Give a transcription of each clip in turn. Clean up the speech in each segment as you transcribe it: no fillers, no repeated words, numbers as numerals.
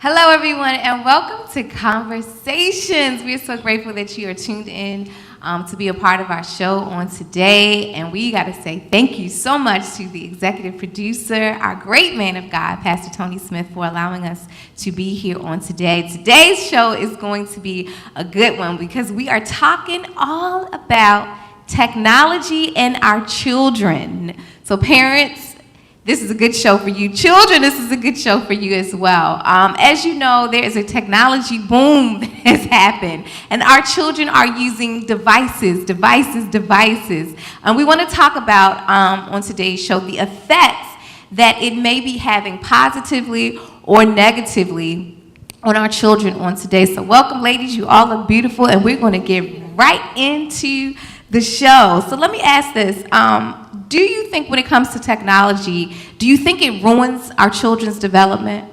Hello, everyone, and welcome to Conversations. We're so grateful that you are tuned in to be a part of our show on today. And we got to say thank you so much to the executive producer, our great man of God, Pastor Tony Smith, for allowing us to be here on today. Today's show is going to be a good one because we are talking all about technology and our children. So parents, this is a good show for you. Children, this is a good show for you as well. As you know, there is a technology boom that has happened, and our children are using devices. And we want to talk about, on today's show, the effects that it may be having positively or negatively on our children on today. So welcome, ladies. You all are beautiful, and we're going to get right into the show. So let me ask this. Do you think when it comes to technology, do you think it ruins our children's development?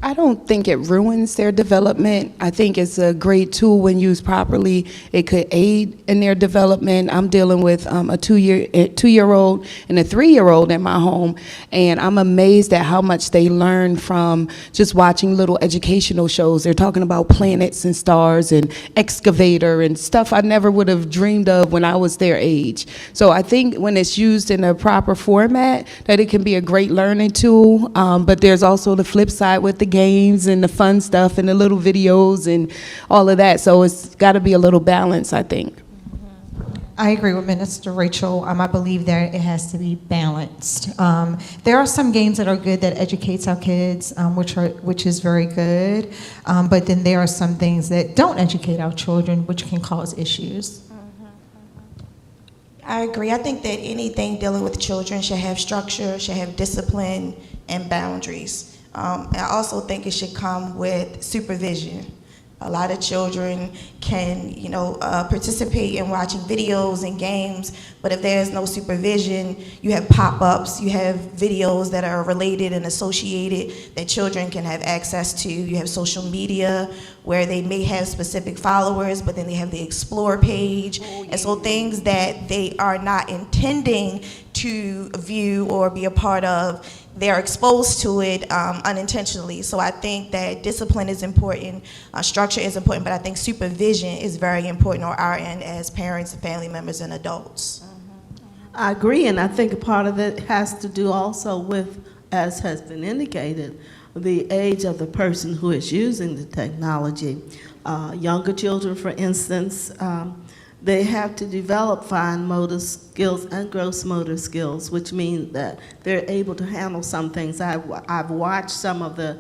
I don't think it ruins their development. I think it's a great tool when used properly. It could aid in their development. I'm dealing with a two-year-old and a 3-year-old in my home, and I'm amazed at how much they learn from just watching little educational shows. They're talking about planets and stars and excavator and stuff I never would have dreamed of when I was their age. So I think when it's used in a proper format, that it can be a great learning tool, but there's also the flip side with the games and the fun stuff and the little videos and all of that. So it's got to be a little balance, I think. I agree with Minister Rachel. I believe that it has to be balanced. There are some games that are good that educates our kids, which is very good. But then there are some things that don't educate our children, which can cause issues. I agree. I think that anything dealing with children should have structure, should have discipline and boundaries. I also think it should come with supervision. A lot of children can, participate in watching videos and games, but if there's no supervision, you have pop-ups, you have videos that are related and associated that children can have access to. You have social media where they may have specific followers, but then they have the explore page. And so things that they are not intending to view or be a part of, they're exposed to it unintentionally. So I think that discipline is important, structure is important, but I think supervision is very important on our end as parents, family members, and adults. I agree, and I think a part of it has to do also with, as has been indicated, the age of the person who is using the technology. Younger children, for instance, they have to develop fine motor skills and gross motor skills, which means that they're able to handle some things. I've watched some of the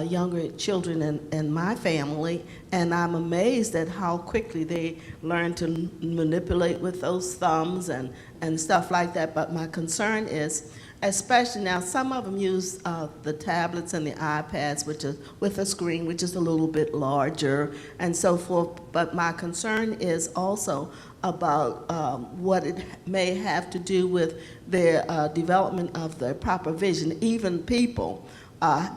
younger children in my family, and I'm amazed at how quickly they learn to manipulate with those thumbs and stuff like that. But my concern is, especially now, some of them use the tablets and the iPads, which is with a screen which is a little bit larger and so forth. But my concern is also about what it may have to do with their development of their proper vision. Even people,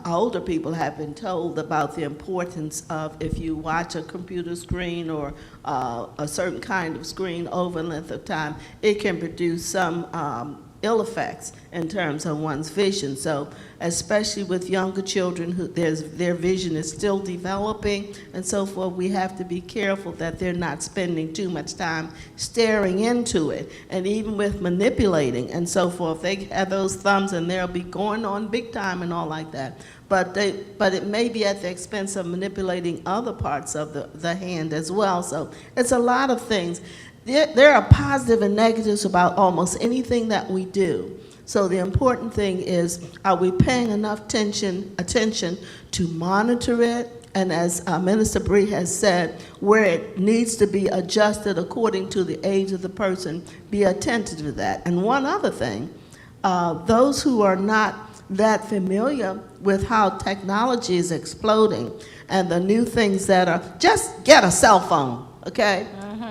older people have been told about the importance of, if you watch a computer screen or a certain kind of screen over a length of time, it can produce some ill effects in terms of one's vision. So especially with younger children who their vision is still developing and so forth, we have to be careful that they're not spending too much time staring into it. And even with manipulating and so forth, they have those thumbs and they'll be going on big time and all like that. But it may be at the expense of manipulating other parts of the hand as well. So it's a lot of things. There are positive and negatives about almost anything that we do. So the important thing is, are we paying enough attention to monitor it? And as Minister Bree has said, where it needs to be adjusted according to the age of the person, be attentive to that. And one other thing, those who are not that familiar with how technology is exploding and the new things that are, just get a cell phone, okay?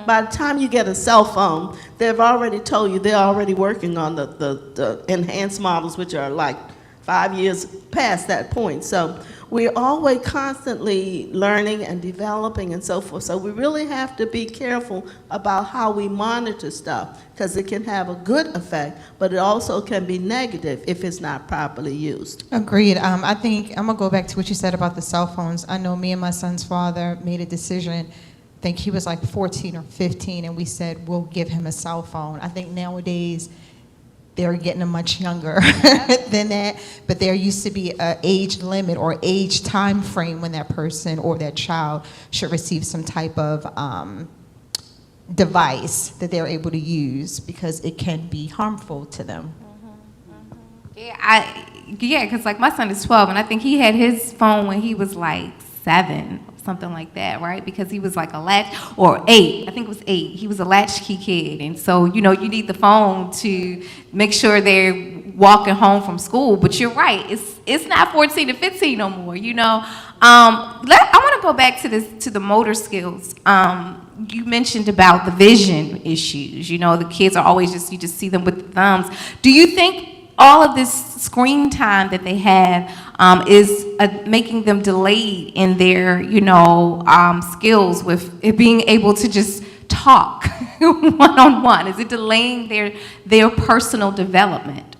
By the time you get a cell phone, they've already told you they're already working on the enhanced models, which are like 5 years past that point. So we're always constantly learning and developing and so forth. So we really have to be careful about how we monitor stuff, because it can have a good effect, but it also can be negative if it's not properly used. Agreed. I think I'm gonna go back to what you said about the cell phones. I know me and my son's father made a decision. I think he was like 14 or 15, and we said we'll give him a cell phone. I think nowadays they're getting much younger than that, but there used to be an age limit or age time frame when that person or that child should receive some type of device that they're able to use, because it can be harmful to them. Yeah, because like my son is 12, and I think he had his phone when he was like 7, something like that, right? Because he was like a latch, or 8, I think it was 8. He was a latchkey kid, and so you know you need the phone to make sure they're walking home from school. But you're right, it's not 14 to 15 no more. You know, I want to go back to the motor skills. You mentioned about the vision issues. You know, the kids are always you just see them with the thumbs. Do you think all of this screen time that they have is making them delayed in their, skills with it being able to just talk one-on-one? Is it delaying their personal development?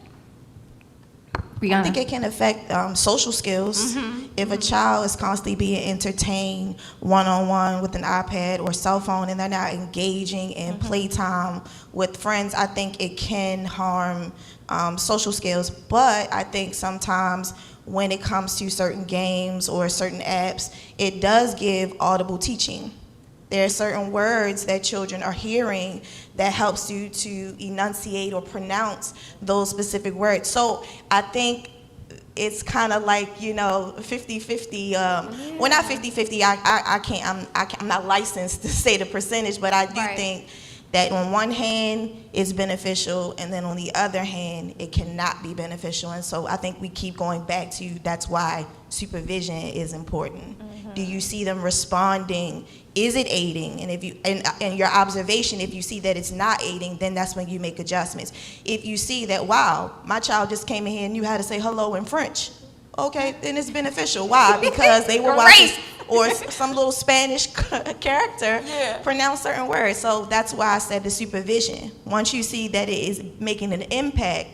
Brianna? I think it can affect social skills. If a child is constantly being entertained one-on-one with an iPad or cell phone, and they're not engaging in playtime with friends, I think it can harm social skills. But I think sometimes when it comes to certain games or certain apps, it does give audible teaching. There are certain words that children are hearing that helps you to enunciate or pronounce those specific words. So I think it's kind of like, 50-50. Well, not 50-50. I'm not licensed to say the percentage, but I do think that on one hand it's beneficial, and then on the other hand it cannot be beneficial. And so I think we keep going back to that's why supervision is important. Do you see them responding? Is it aiding? And if you and your observation, if you see that it's not aiding, then that's when you make adjustments. If you see that, wow, my child just came in here and knew how to say hello in French, okay, then it's beneficial. Why? Because they were watching, or some little Spanish character pronounce certain words. So that's why I said the supervision. Once you see that it is making an impact,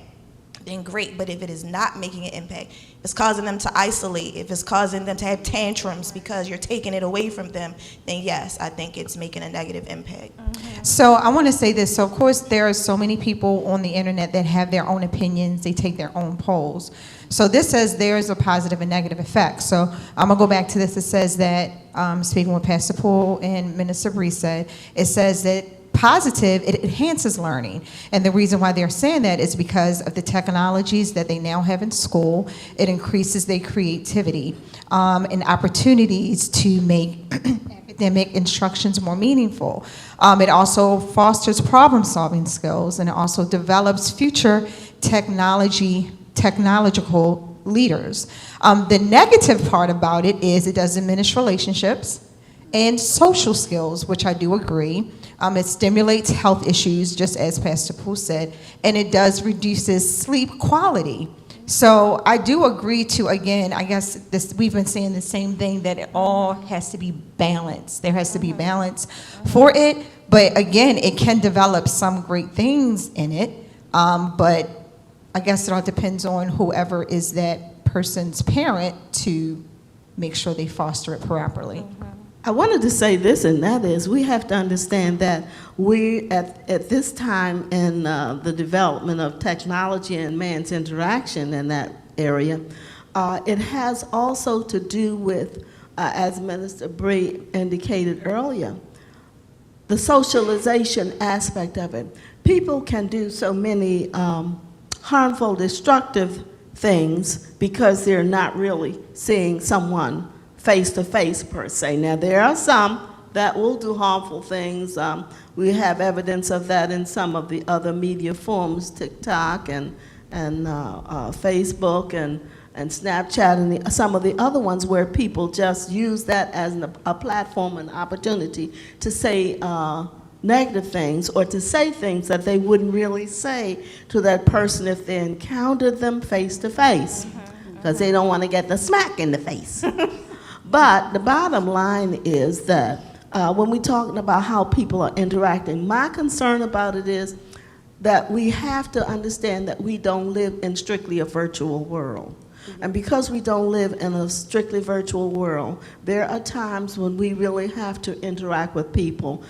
then great. But if it is not making an impact, if it's causing them to isolate, if it's causing them to have tantrums because you're taking it away from them, then yes, I think it's making a negative impact. So I want to say this. So of course there are so many people on the internet that have their own opinions. They take their own polls. So this says there's a positive and negative effect. So I'm going to go back to this. It says that, speaking with Pastor Poole and Minister Bree said, it says that positive, it enhances learning. And the reason why they're saying that is because of the technologies that they now have in school. It increases their creativity and opportunities to make academic instructions more meaningful. It also fosters problem-solving skills, and it also develops future technological leaders. The negative part about it is it does diminish relationships and social skills, which I do agree. It stimulates health issues, just as Pastor Poole said, and it does reduces sleep quality. So I do agree to, again, I guess we've been saying the same thing, that it all has to be balanced. There has to be balance for it, but again, it can develop some great things in it, but I guess it all depends on whoever is that person's parent to make sure they foster it properly. I wanted to say this, and that is we have to understand that we, at this time in the development of technology and man's interaction in that area, it has also to do with, as Minister Bree indicated earlier, the socialization aspect of it. People can do so many harmful, destructive things because they're not really seeing someone face-to-face per se. Now, there are some that will do harmful things. We have evidence of that in some of the other media forms, TikTok and Facebook and Snapchat and some of the other ones, where people just use that as a platform and opportunity to say negative things, or to say things that they wouldn't really say to that person if they encountered them face-to-face. because they don't want to get the smack in the face. But the bottom line is that when we're talking about how people are interacting, my concern about it is that we have to understand that we don't live in strictly a virtual world. And because we don't live in a strictly virtual world, there are times when we really have to interact with people,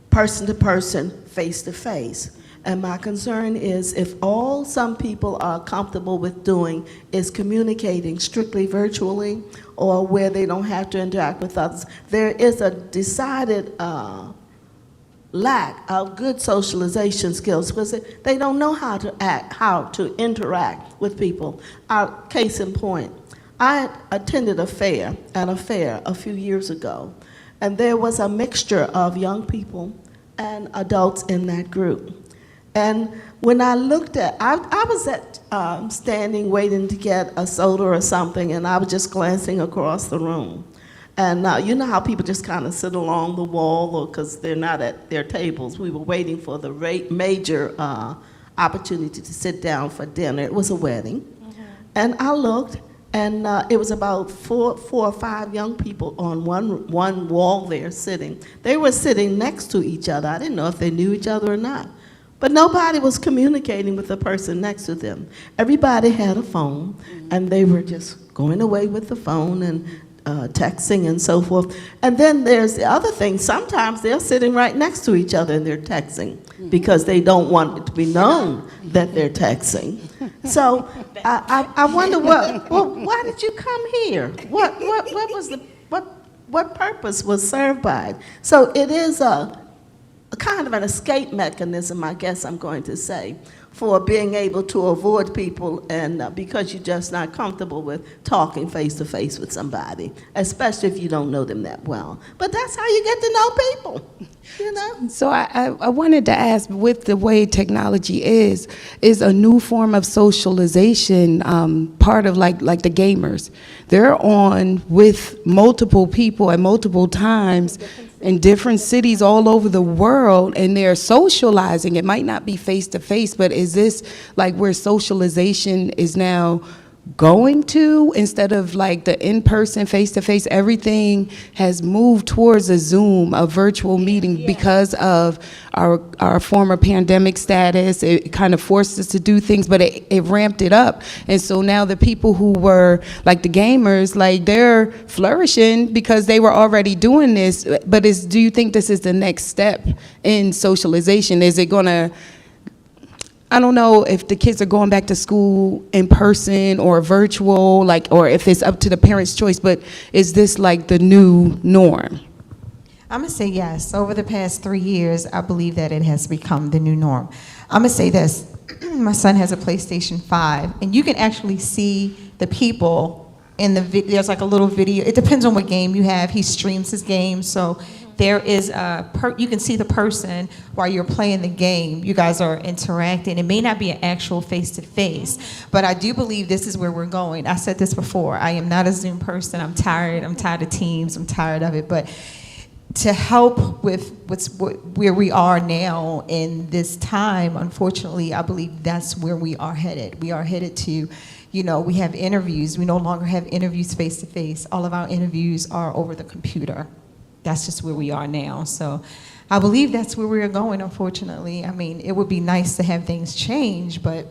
person to person, face to face. And my concern is if all some people are comfortable with doing is communicating strictly virtually or where they don't have to interact with others, there is a decided lack of good socialization skills because they don't know how to act, how to interact with people. Case in point, I attended a fair a few years ago, and there was a mixture of young people and adults in that group. And when I looked at, I was at standing waiting to get a soda or something, and I was just glancing across the room. And you know how people just kind of sit along the wall or because they're not at their tables. We were waiting for the major opportunity to sit down for dinner. It was a wedding. Mm-hmm. And I looked, and it was about four or five young people on one wall there sitting. They were sitting next to each other. I didn't know if they knew each other or not. But nobody was communicating with the person next to them. Everybody had a phone, and they were just going away with the phone and texting and so forth. And then there's the other thing. Sometimes they're sitting right next to each other and they're texting because they don't want it to be known that they're texting. So I wonder why did you come here? What purpose was served by it? So it is a kind of an escape mechanism, I guess I'm going to say, for being able to avoid people and because you're just not comfortable with talking face to face with somebody, especially if you don't know them that well. But that's how you get to know people, you know? So I wanted to ask, with the way technology is a new form of socialization part of like the gamers? They're on with multiple people at multiple times in different cities all over the world, and they're socializing. It might not be face to face, but is this like where socialization is now going to, instead of like the in-person, face-to-face? Everything has moved towards a Zoom, a virtual meeting, because of our former pandemic status. It kind of forced us to do things, but it ramped it up. And so now the people who were like the gamers, like they're flourishing because they were already doing this. But do you think this is the next step in socialization? Is it gonna, I don't know if the kids are going back to school in person or virtual, like, or if it's up to the parents' choice, but is this like the new norm? I'm gonna say yes. Over the past 3 years, I believe that it has become the new norm. I'm gonna say this. My son has a PlayStation 5, and you can actually see the people in the there's like a little video. It depends on what game you have. He streams his game, so there is you can see the person while you're playing the game. You guys are interacting. It may not be an actual face-to-face, but I do believe this is where we're going. I said this before. I am not a Zoom person. I'm tired. I'm tired of Teams. I'm tired of it. But to help with where we are now in this time, unfortunately, I believe that's where we are headed. We are headed to, we have interviews. We no longer have interviews face-to-face. All of our interviews are over the computer. That's just where we are now. So I believe that's where we're going, unfortunately. I mean, it would be nice to have things change, but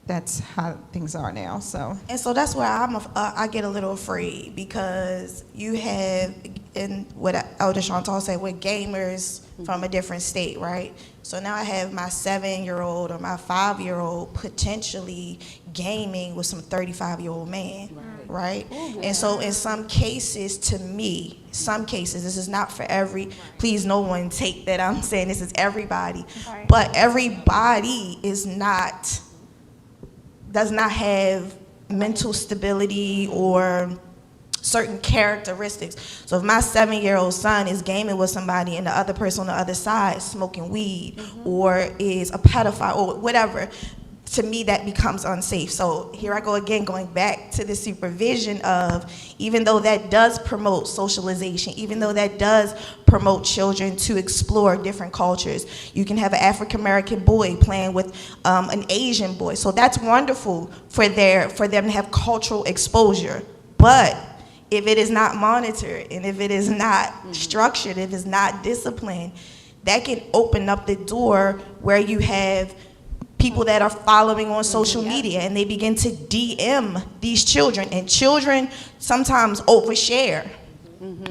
that's how things are now. So. And so that's where I get a little afraid, because you have, and what Elder Chantal said, with gamers from a different state, right? So now I have my 7-year-old or my 5-year-old potentially gaming with some 35-year-old man, right? And so in some cases, to me, this is not for please no one take that I'm saying this is everybody, but everybody does not have mental stability or certain characteristics. So if my 7-year-old son is gaming with somebody and the other person on the other side is smoking weed or is a pedophile or whatever, to me, that becomes unsafe. So here I go again, going back to the supervision of, even though that does promote socialization, even though that does promote children to explore different cultures, you can have an African-American boy playing with an Asian boy. So that's wonderful for them to have cultural exposure. But if it is not monitored, and if it is not structured, if it's not disciplined, that can open up the door where you have people that are following on social media, and they begin to DM these children, and children sometimes overshare.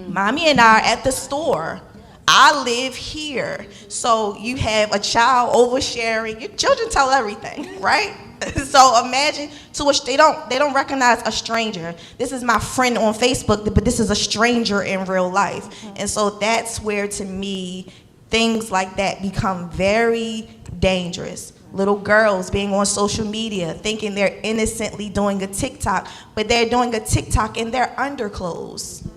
Mommy and I are at the store. I live here. So you have a child oversharing. Your children tell everything, right? So imagine, to which they don't recognize a stranger. This is my friend on Facebook, but this is a stranger in real life. And so that's where, to me, things like that become very dangerous. Little girls being on social media thinking they're innocently doing a TikTok, but they're doing a TikTok in their underclothes.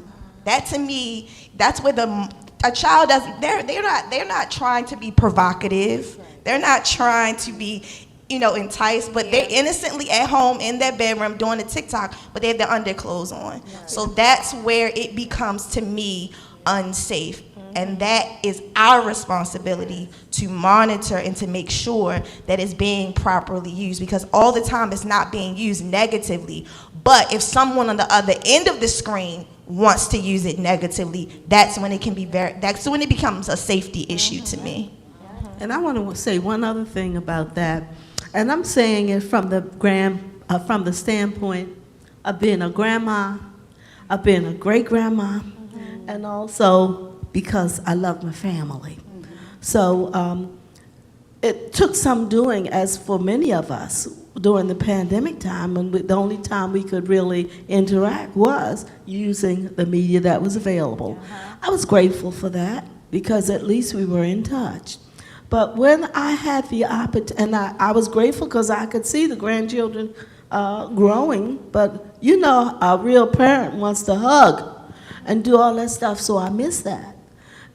That, to me, that's where a child doesn't, they're not trying to be provocative. They're not trying to be, enticed, but they're innocently at home in their bedroom doing a TikTok, but they have their underclothes on. So that's where it becomes, to me, unsafe. And that is our responsibility to monitor and to make sure that it's being properly used, because all the time it's not being used negatively. But if someone on the other end of the screen wants to use it negatively, that's when it becomes a safety issue to me. And I want to say one other thing about that, and I'm saying it from the standpoint of being a grandma, of being a great grandma, and also because I love my family. So it took some doing, as for many of us during the pandemic time, and the only time we could really interact was using the media that was available. I was grateful for that, because at least we were in touch. But when I had the opportunity, and I was grateful because I could see the grandchildren growing, but a real parent wants to hug and do all that stuff, so I missed that.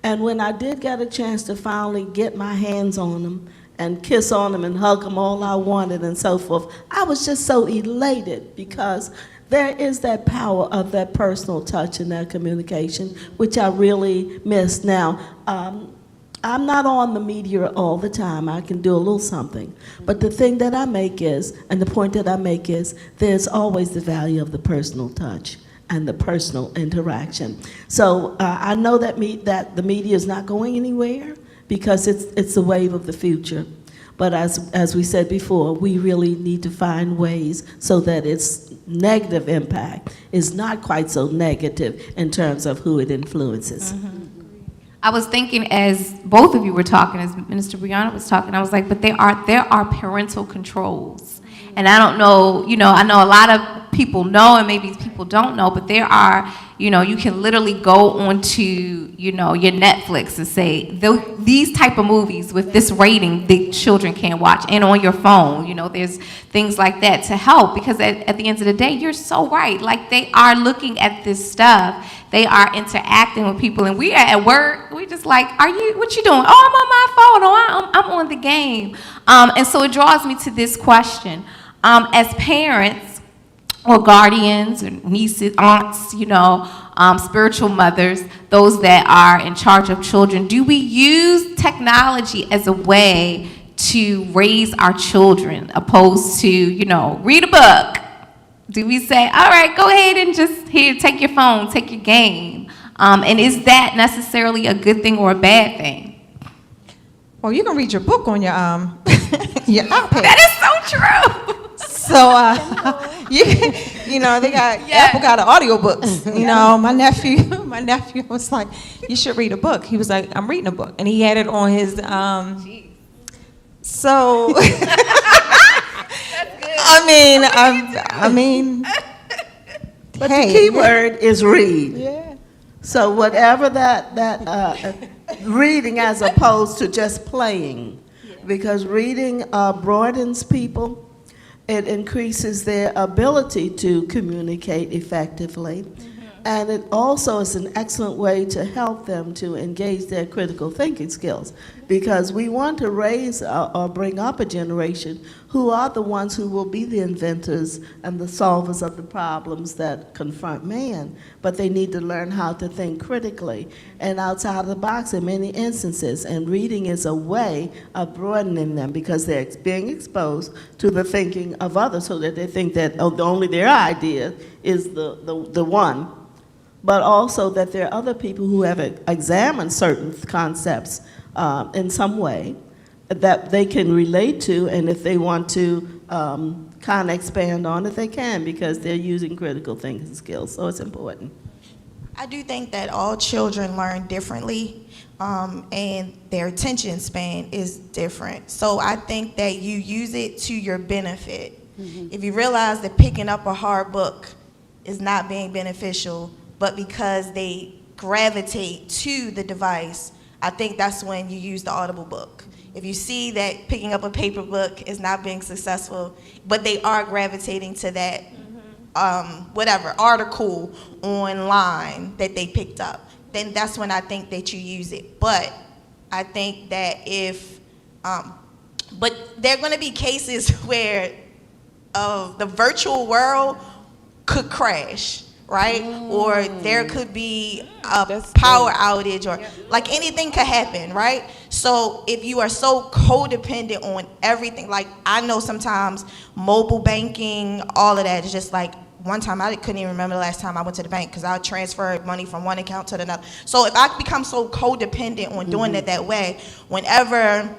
And when I did get a chance to finally get my hands on them and kiss on them and hug them all I wanted and so forth, I was just so elated, because there is that power of that personal touch and that communication, which I really miss. Now, I'm not on the media all the time. I can do a little something. But the thing that I make is, and the point that I make is, there's always the value of the personal touch and the personal interaction. So I know that the media is not going anywhere, because it's the wave of the future. But as we said before, we really need to find ways so that its negative impact is not quite so negative in terms of who it influences. I was thinking, as both of you were talking, as Minister Brianna was talking, I was like, but there are parental controls. And I don't know, I know a lot of people know, and maybe people don't know, but there are, you can literally go onto, your Netflix and say, these type of movies with this rating, the children can't watch, and on your phone, there's things like that to help, because at the end of the day, you're so right. Like, they are looking at this stuff, they are interacting with people, and we are at work, we just like, what you doing? Oh, I'm on my phone, oh, I'm on the game. And so it draws me to this question. As parents or guardians or nieces, aunts, spiritual mothers, those that are in charge of children, do we use technology as a way to raise our children, opposed to, read a book? Do we say, all right, go ahead and just take your phone, take your game? And is that necessarily a good thing or a bad thing? Well, you can read your book on your your iPad. That is so true. So, they got, Apple got an audiobooks. My nephew was like, you should read a book. He was like, I'm reading a book. And he had it on his, so, I mean, but the key word is read. Yeah. So whatever that reading, as opposed to just playing, because reading broadens people. It increases their ability to communicate effectively. And it also is an excellent way to help them to engage their critical thinking skills, because we want to raise or bring up a generation who are the ones who will be the inventors and the solvers of the problems that confront man. But they need to learn how to think critically and outside of the box in many instances. And reading is a way of broadening them, because they're being exposed to the thinking of others, so that they think that only their idea is the one. But also that there are other people who have examined certain concepts in some way that they can relate to, and if they want to kind of expand on it, they can, because they're using critical thinking skills, so it's important. I do think that all children learn differently, and their attention span is different. So I think that you use it to your benefit. If you realize that picking up a hard book is not being beneficial, but because they gravitate to the device, I think that's when you use the audible book. If you see that picking up a paper book is not being successful, but they are gravitating to that whatever article online that they picked up, then that's when I think that you use it. But I think that but there are going to be cases where the virtual world could crash, right? Or there could be a power outage, or like anything could happen, right? So if you are so codependent on everything, like I know sometimes mobile banking, all of that is just like, one time I couldn't even remember the last time I went to the bank, because I transferred money from one account to another. So if I become so codependent on doing it that way, whenever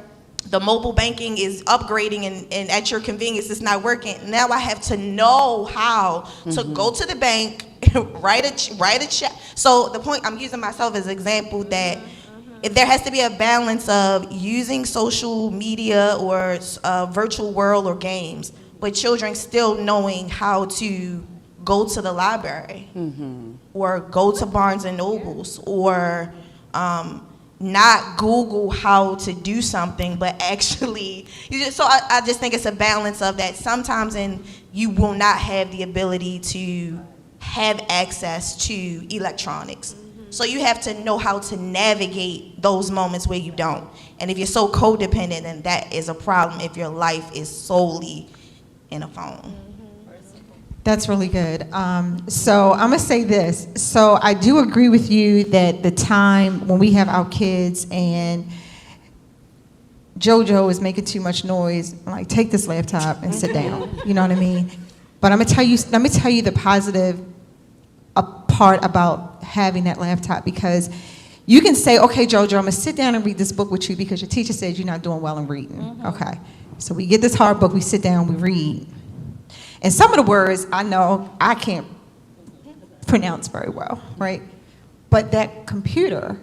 the mobile banking is upgrading and at your convenience it's not working, now I have to know how to go to the bank, write a check. So the point, I'm using myself as an example, that if there has to be a balance of using social media or virtual world or games, but children still knowing how to go to the library or go to Barnes and Nobles, or not Google how to do something, but actually, so I just think it's a balance of that. Sometimes you will not have the ability to have access to electronics. So you have to know how to navigate those moments where you don't. And if you're so codependent, then that is a problem if your life is solely in a phone. That's really good. So I'm gonna say this. So I do agree with you that the time when we have our kids and JoJo is making too much noise, I'm like, take this laptop and sit down. You know what I mean? But let me tell you the positive part about having that laptop, because you can say, okay, JoJo, I'm gonna sit down and read this book with you because your teacher said you're not doing well in reading. Okay. So we get this hard book, we sit down, we read. And some of the words I know I can't pronounce very well, right? But that computer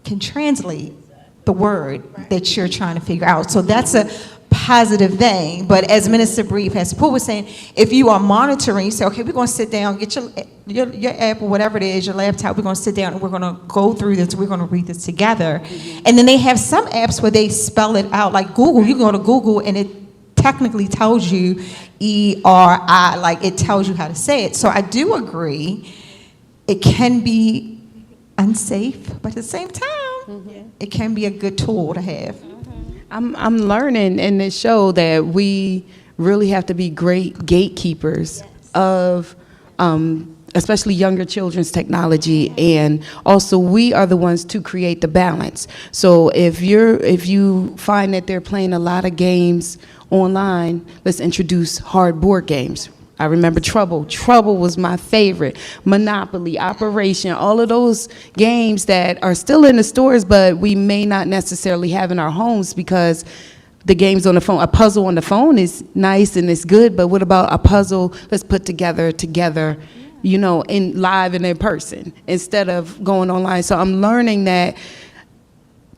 can translate the word that you're trying to figure out. So that's a positive thing. But as Minister Bree, Pastor Poole was saying, if you are monitoring, you say, okay, we're going to sit down, get your app or whatever it is, your laptop, we're going to sit down and we're going to go through this, we're going to read this together. And then they have some apps where they spell it out, like Google. You can go to Google and it technically tells you E-R-I, like it tells you how to say it. So I do agree it can be unsafe, but at the same time, it can be a good tool to have. I'm learning in this show that we really have to be great gatekeepers of especially younger children's technology, and also we are the ones to create the balance. So if you find that they're playing a lot of games online, let's introduce hard board games. I remember Trouble. Trouble was my favorite. Monopoly, Operation, all of those games that are still in the stores, but we may not necessarily have in our homes because the games on the phone, a puzzle on the phone is nice and it's good, but what about a puzzle let's put together, you know, live and in person instead of going online. So I'm learning that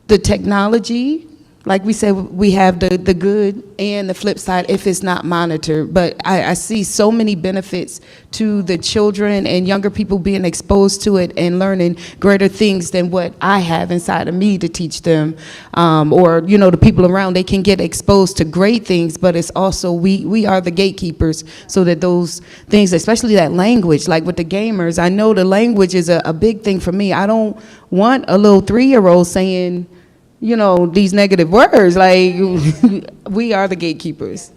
the technology like we said, we have the good and the flip side if it's not monitored. But I see so many benefits to the children and younger people being exposed to it and learning greater things than what I have inside of me to teach them. Or, the people around, they can get exposed to great things, but it's also we are the gatekeepers so that those things, especially that language, like with the gamers, I know the language is a big thing for me. I don't want a little 3-year-old saying, these negative words. Like, we are the gatekeepers.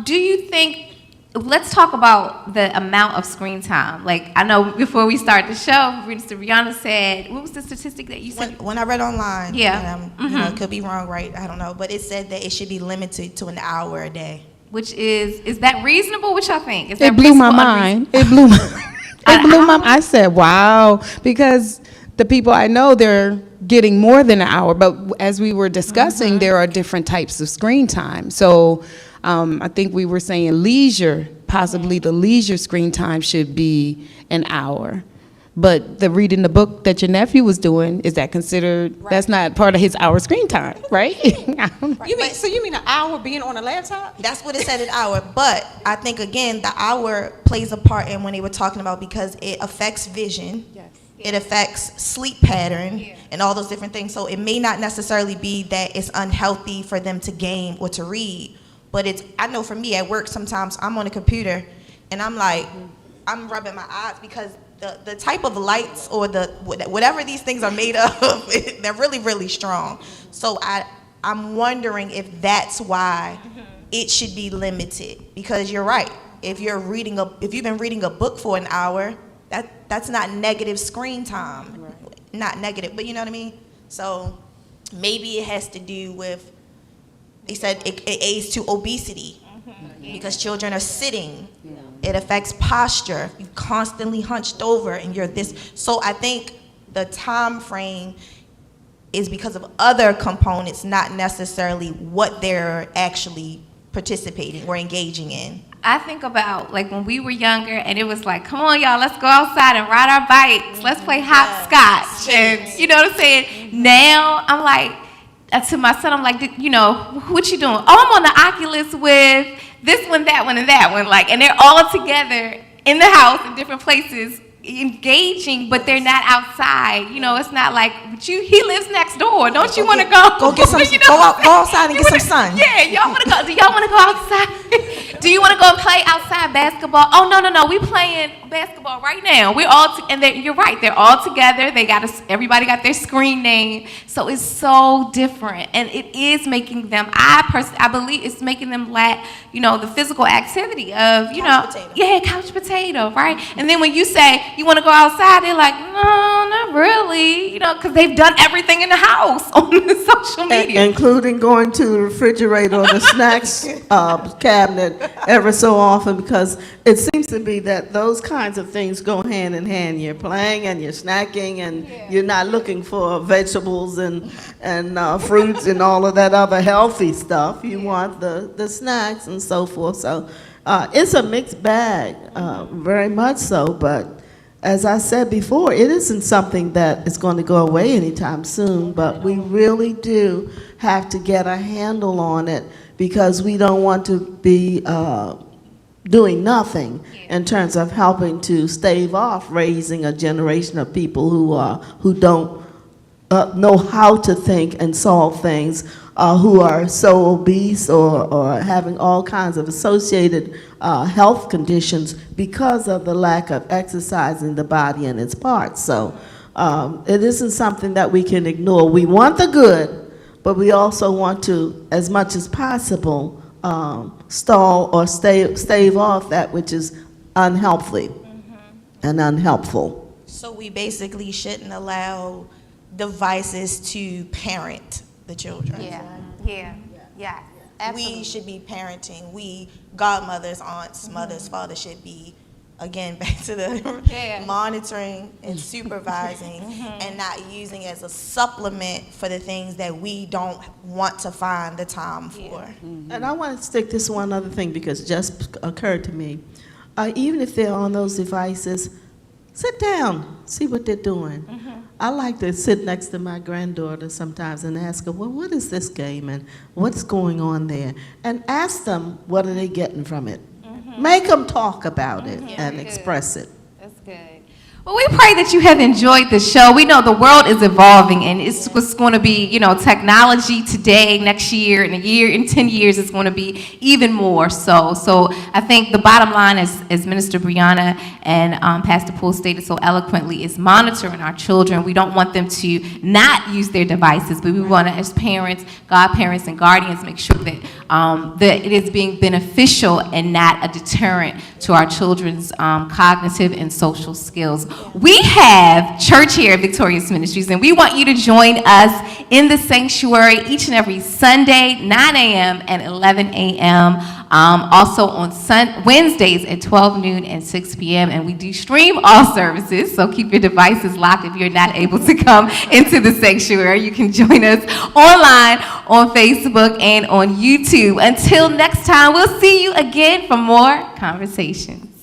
Do you think, let's talk about the amount of screen time. Like, I know before we start the show, Mr. Rihanna said, what was the statistic that you said? When I read online, Yeah. and it could be wrong, right? I don't know, but it said that it should be limited to an hour a day. Which is that reasonable? What y'all think? Is It that blew my reasonable, mind. It blew my I said, wow, because the people I know, they're getting more than an hour. But as we were discussing, there are different types of screen time. So I think we were saying leisure, possibly the leisure screen time should be an hour. But the reading the book that your nephew was doing, is that considered, that's not part of his hour screen time, right? You mean an hour being on a laptop? That's what it said, an hour. But I think, again, the hour plays a part in when they were talking about, because it affects vision. Yes. It affects sleep pattern and all those different things. So it may not necessarily be that it's unhealthy for them to game or to read. But I know for me at work, sometimes I'm on a computer and I'm like, I'm rubbing my eyes because the type of lights or whatever these things are made of, they're really, really strong. So I'm wondering if that's why it should be limited, because you're right. If you've been reading a book for an hour, that's not negative screen time. Right. Not negative, but you know what I mean? So maybe it has to do with, they said it aids to obesity. Because children are sitting. It affects posture. You're constantly hunched over and you're this. So I think the time frame is because of other components, not necessarily what they're actually participating or engaging in. I think about like when we were younger and it was like, come on y'all, let's go outside and ride our bikes. Let's play hopscotch. And you know what I'm saying? Now I'm like, to my son, I'm like, what you doing? Oh, I'm on the Oculus with this one, that one, and that one. Like, and they're all together in the house in different places, engaging, but they're not outside. It's not like, he lives next door. Don't you want to go? Go get some, go outside and get some sun. Yeah, y'all want to go? Do y'all want to go outside? Do you want to go and play outside basketball? Oh, no, we playing basketball right now. We're all, you're right, they're all together. Everybody got their screen name. So it's so different. And it is making them, I believe it's making them lack, the physical activity of, Couch potato. Yeah, couch potato, right? And then when you say you want to go outside, they're like, no, not really, because they've done everything in the house on the social media. Including going to the refrigerator or the snacks cabinet ever so often, because it seems to be that those kinds of things go hand in hand. You're playing and you're snacking and you're not looking for vegetables and fruits and all of that other healthy stuff. You want the snacks and so forth. So it's a mixed bag, very much so. But as I said before, it isn't something that is going to go away anytime soon. But we really do have to get a handle on it, because we don't want to be doing nothing in terms of helping to stave off raising a generation of people who don't know how to think and solve things, who are so obese or having all kinds of associated health conditions because of the lack of exercising the body and its parts. So it isn't something that we can ignore. We want the good, but we also want to, as much as possible, stall or stave off that which is unhealthy and unhelpful. So we basically shouldn't allow devices to parent the children. Yeah, absolutely. We should be parenting. We, godmothers, aunts, mothers, fathers, should be, again, back to the monitoring and supervising and not using as a supplement for the things that we don't want to find the time for. And I want to stick this one other thing, because it just occurred to me. Even if they're on those devices, sit down, see what they're doing. I like to sit next to my granddaughter sometimes and ask her, well, what is this game and what's going on there? And ask them, what are they getting from it? Make them talk about it and express it. That's good. Well, we pray that you have enjoyed the show. We know the world is evolving, and it's what's going to be, technology today, next year, in a year, in 10 years, it's going to be even more so. So I think the bottom line, as Minister Brianna and Pastor Poole stated so eloquently, is monitoring our children. We don't want them to not use their devices, but we want to, as parents, godparents, and guardians, make sure that it is being beneficial and not a deterrent to our children's cognitive and social skills. We have church here at Victorious Ministries, and we want you to join us in the sanctuary each and every Sunday, 9 a.m. and 11 a.m., also on Wednesdays at 12 noon and 6 p.m., and we do stream all services, so keep your devices locked if you're not able to come into the sanctuary. You can join us online on Facebook and on YouTube. Until next time, we'll see you again for more conversations.